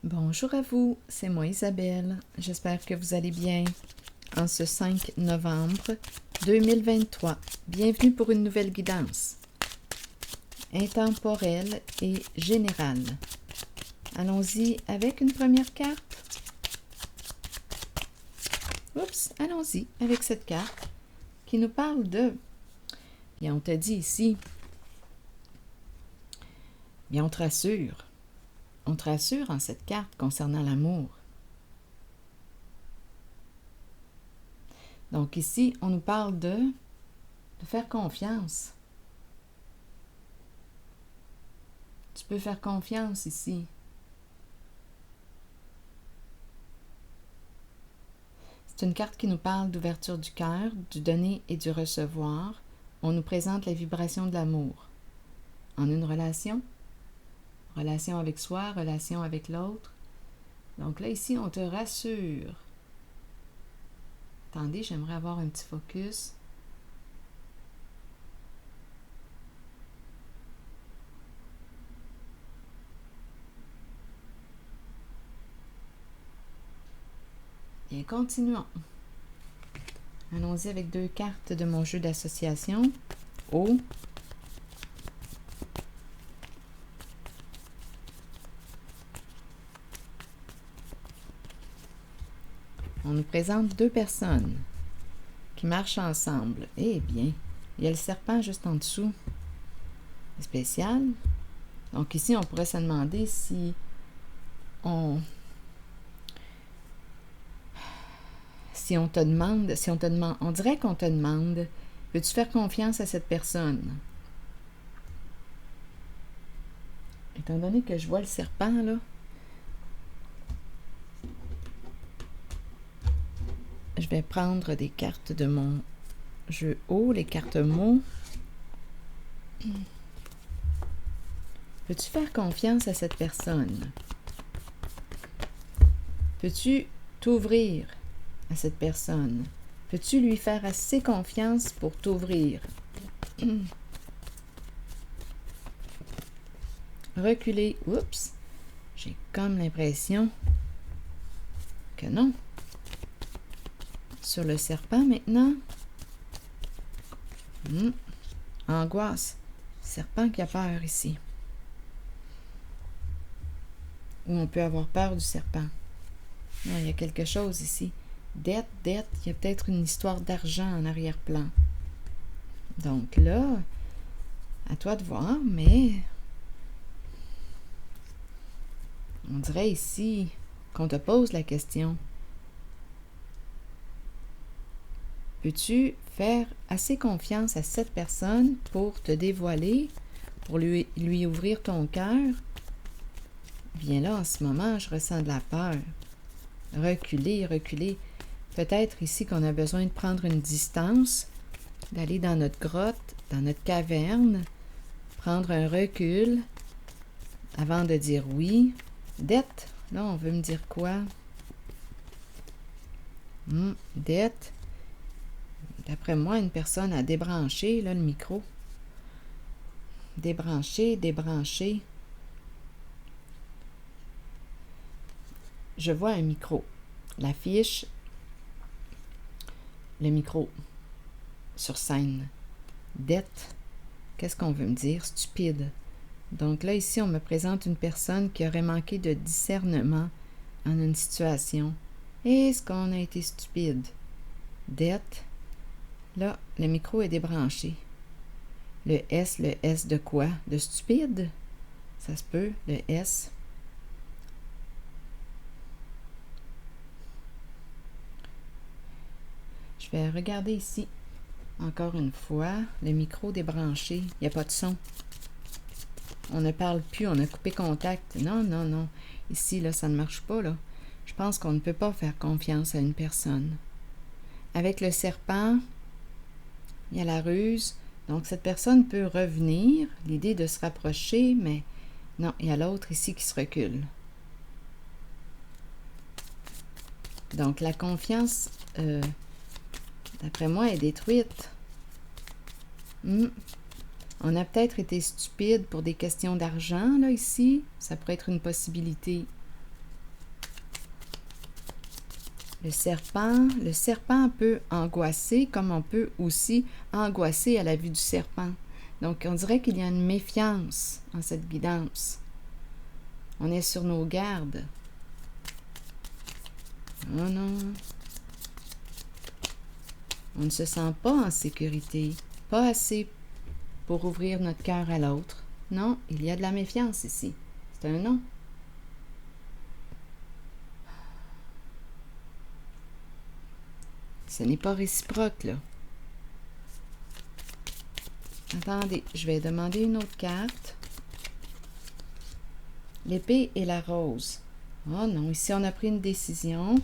Bonjour à vous, c'est moi Isabelle. J'espère que vous allez bien en ce 5 novembre 2023. Bienvenue pour une nouvelle guidance intemporelle et générale. Allons-y avec une première carte. Oups, allons-y avec cette carte qui nous parle de... Bien, on te dit ici, bien, on te rassure. On te rassure en cette carte concernant l'amour. Donc ici, on nous parle de faire confiance. Tu peux faire confiance ici. C'est une carte qui nous parle d'ouverture du cœur, du donner et du recevoir. On nous présente la vibration de l'amour. En une relation avec soi, relation avec l'autre. Donc là, ici, on te rassure. Attendez, j'aimerais avoir un petit focus. Et continuons. Allons-y avec 2 cartes de mon jeu d'association. O. On nous présente 2 personnes qui marchent ensemble. Eh bien, il y a le serpent juste en dessous. C'est spécial. Donc ici, on pourrait se demander si on te demande, on dirait qu'on te demande, veux-tu faire confiance à cette personne? Étant donné que je vois le serpent, là, je vais prendre des cartes de mon jeu haut, les cartes mots. Peux-tu faire confiance à cette personne? Peux-tu t'ouvrir à cette personne? Peux-tu lui faire assez confiance pour t'ouvrir? Reculer. Oups! J'ai comme l'impression que non. Sur le serpent maintenant. Angoisse. Serpent qui a peur ici. Ou on peut avoir peur du serpent. Non, il y a quelque chose ici. Dette. Il y a peut-être une histoire d'argent en arrière-plan. Donc là, à toi de voir, mais on dirait ici qu'on te pose la question. Peux-tu faire assez confiance à cette personne pour te dévoiler, pour lui ouvrir ton cœur? Bien là, en ce moment, je ressens de la peur. Reculer. Peut-être ici qu'on a besoin de prendre une distance, d'aller dans notre grotte, dans notre caverne, prendre un recul avant de dire oui. Dette, là, on veut me dire quoi? Dette. D'après moi, une personne a débranché, là, le micro. Débrancher. Je vois un micro. L'affiche, le micro sur scène. Dette. Qu'est-ce qu'on veut me dire? Stupide. Donc là, ici, on me présente une personne qui aurait manqué de discernement en une situation. Est-ce qu'on a été stupide? Dette. Là, le micro est débranché. Le S de quoi? De stupide? Ça se peut, le S. Je vais regarder ici. Encore une fois, le micro débranché. Il n'y a pas de son. On ne parle plus, on a coupé contact. Non. Ici, là, ça ne marche pas, là. Je pense qu'on ne peut pas faire confiance à une personne. Avec le serpent, il y a la ruse. Donc, cette personne peut revenir, l'idée de se rapprocher, mais non, il y a l'autre ici qui se recule. Donc, la confiance, d'après moi, est détruite. On a peut-être été stupide pour des questions d'argent, là, ici. Ça pourrait être une possibilité. Le serpent peut angoisser comme on peut aussi angoisser à la vue du serpent. Donc, on dirait qu'il y a une méfiance en cette guidance. On est sur nos gardes. Oh non. On ne se sent pas en sécurité, pas assez pour ouvrir notre cœur à l'autre. Non, il y a de la méfiance ici. C'est un non. Ce n'est pas réciproque, là. Attendez, je vais demander une autre carte. L'épée et la rose. Oh non, ici on a pris une décision.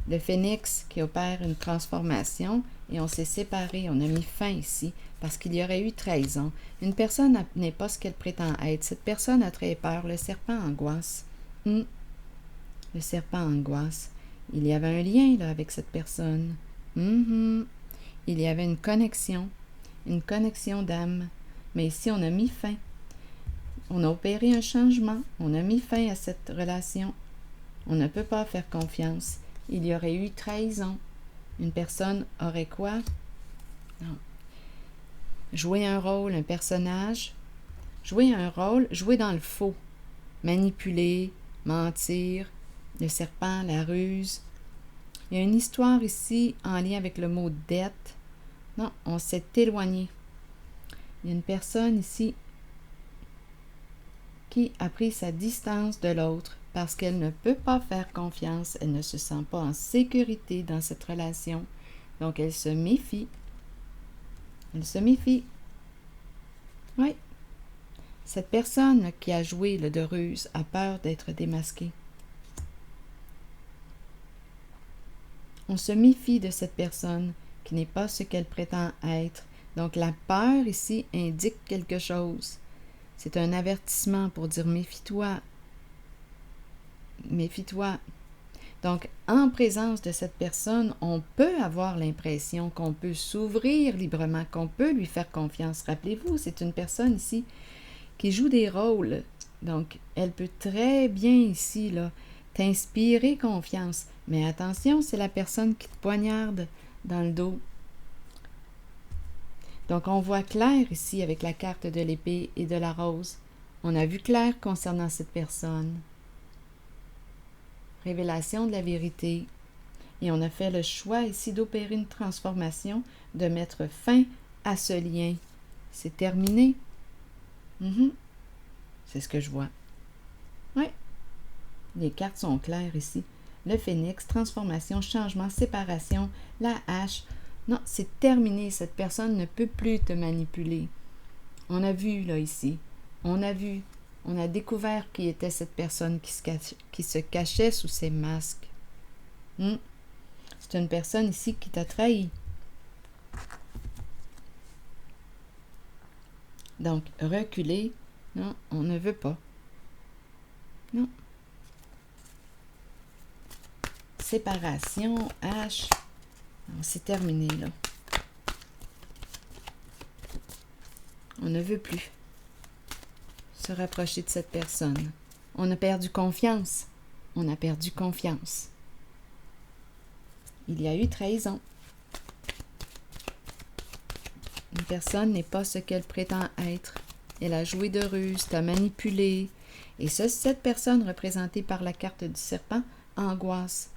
Le phénix qui opère une transformation et on s'est séparés, on a mis fin ici parce qu'il y aurait eu trahison. Une personne n'est pas ce qu'elle prétend être. Cette personne a très peur. Le serpent angoisse. Le serpent angoisse. Il y avait un lien là avec cette personne. Il y avait une connexion d'âme. Mais ici, on a mis fin. On a opéré un changement. On a mis fin à cette relation. On ne peut pas faire confiance. Il y aurait eu trahison. Une personne aurait quoi? Non. Jouer un rôle, un personnage. Jouer un rôle, jouer dans le faux. Manipuler, mentir, le serpent, la ruse. Il y a une histoire ici en lien avec le mot dette. Non, on s'est éloigné. Il y a une personne ici qui a pris sa distance de l'autre parce qu'elle ne peut pas faire confiance, elle ne se sent pas en sécurité dans cette relation. Donc, elle se méfie. Elle se méfie. Oui. Cette personne qui a joué le de ruse a peur d'être démasquée. On se méfie de cette personne qui n'est pas ce qu'elle prétend être. Donc, la peur ici indique quelque chose. C'est un avertissement pour dire méfie-toi. Méfie-toi. Donc, en présence de cette personne, on peut avoir l'impression qu'on peut s'ouvrir librement, qu'on peut lui faire confiance. Rappelez-vous, c'est une personne ici qui joue des rôles. Donc, elle peut très bien ici, là, t'inspirer confiance. Mais attention, c'est la personne qui te poignarde dans le dos. Donc, on voit clair ici avec la carte de l'épée et de la rose. On a vu clair concernant cette personne. Révélation de la vérité. Et on a fait le choix ici d'opérer une transformation, de mettre fin à ce lien. C'est terminé. C'est ce que je vois. Oui. Les cartes sont claires ici. Le phénix, transformation, changement, séparation, la hache. Non, c'est terminé. Cette personne ne peut plus te manipuler. On a vu, là, ici. On a vu. On a découvert qui était cette personne qui se cachait sous ses masques. C'est une personne ici qui t'a trahi. Donc, reculer, non, on ne veut pas. Non. Séparation, hache. C'est terminé, là. On ne veut plus se rapprocher de cette personne. On a perdu confiance. On a perdu confiance. Il y a eu trahison. Une personne n'est pas ce qu'elle prétend être. Elle a joué de ruse, t'a manipulé. Et cette personne, représentée par la carte du serpent, angoisse.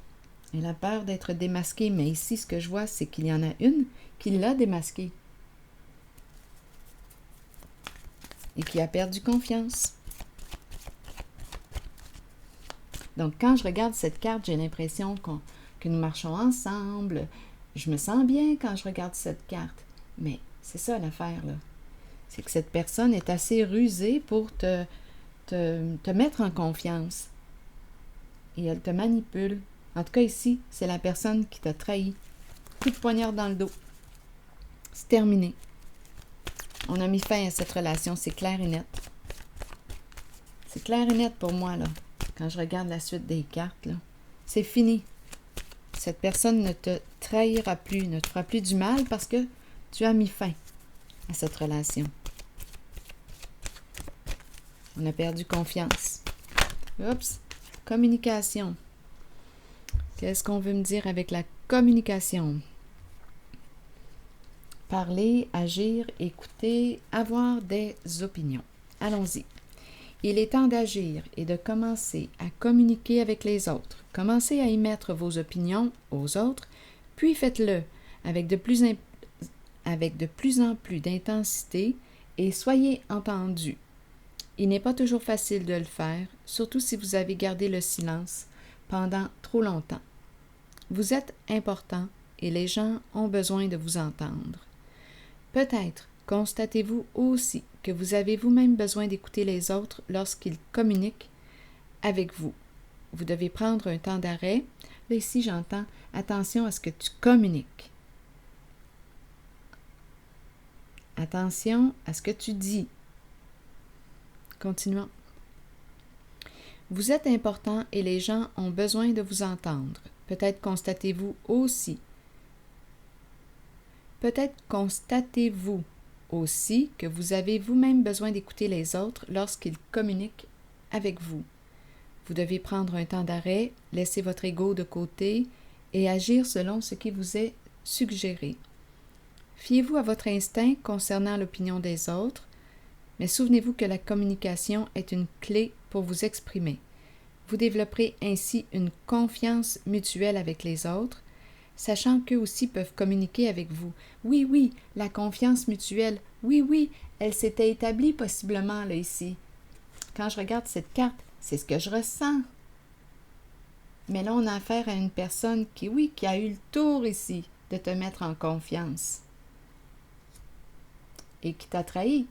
Elle a peur d'être démasquée, mais ici, ce que je vois, c'est qu'il y en a une qui l'a démasquée. Et qui a perdu confiance. Donc, quand je regarde cette carte, j'ai l'impression que nous marchons ensemble. Je me sens bien quand je regarde cette carte. Mais c'est ça l'affaire, là. C'est que cette personne est assez rusée pour te mettre en confiance. Et elle te manipule. En tout cas, ici, c'est la personne qui t'a trahi. Coup de poignard dans le dos. C'est terminé. On a mis fin à cette relation, c'est clair et net. C'est clair et net pour moi, là. Quand je regarde la suite des cartes, là. C'est fini. Cette personne ne te trahira plus, ne te fera plus du mal parce que tu as mis fin à cette relation. On a perdu confiance. Oups. Communication. Qu'est-ce qu'on veut me dire avec la communication? Parler, agir, écouter, avoir des opinions. Allons-y. Il est temps d'agir et de commencer à communiquer avec les autres. Commencez à émettre vos opinions aux autres, puis faites-le avec de plus en plus d'intensité et soyez entendus. Il n'est pas toujours facile de le faire, surtout si vous avez gardé le silence pendant trop longtemps. Vous êtes important et les gens ont besoin de vous entendre. Peut-être constatez-vous aussi que vous avez vous-même besoin d'écouter les autres lorsqu'ils communiquent avec vous. Vous devez prendre un temps d'arrêt. Là, ici, j'entends « Attention à ce que tu communiques ». Attention à ce que tu dis. Continuons. Vous êtes important et les gens ont besoin de vous entendre. Peut-être constatez-vous aussi que vous avez vous-même besoin d'écouter les autres lorsqu'ils communiquent avec vous. Vous devez prendre un temps d'arrêt, laisser votre ego de côté et agir selon ce qui vous est suggéré. Fiez-vous à votre instinct concernant l'opinion des autres, mais souvenez-vous que la communication est une clé pour vous exprimer. Vous développerez ainsi une confiance mutuelle avec les autres, sachant qu'eux aussi peuvent communiquer avec vous. Oui, la confiance mutuelle, oui, elle s'était établie possiblement là ici. Quand je regarde cette carte, c'est ce que je ressens. Mais là, on a affaire à une personne qui a eu le tour ici de te mettre en confiance et qui t'a trahi.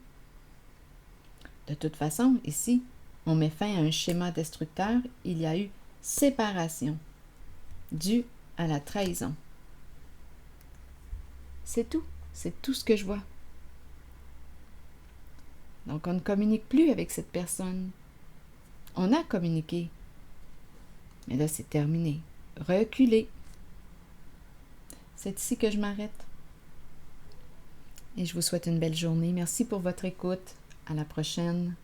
De toute façon, ici, on met fin à un schéma destructeur. Il y a eu séparation due à la trahison. C'est tout ce que je vois. Donc, on ne communique plus avec cette personne. On a communiqué. Mais là, c'est terminé. Reculez. C'est ici que je m'arrête. Et je vous souhaite une belle journée. Merci pour votre écoute. À la prochaine.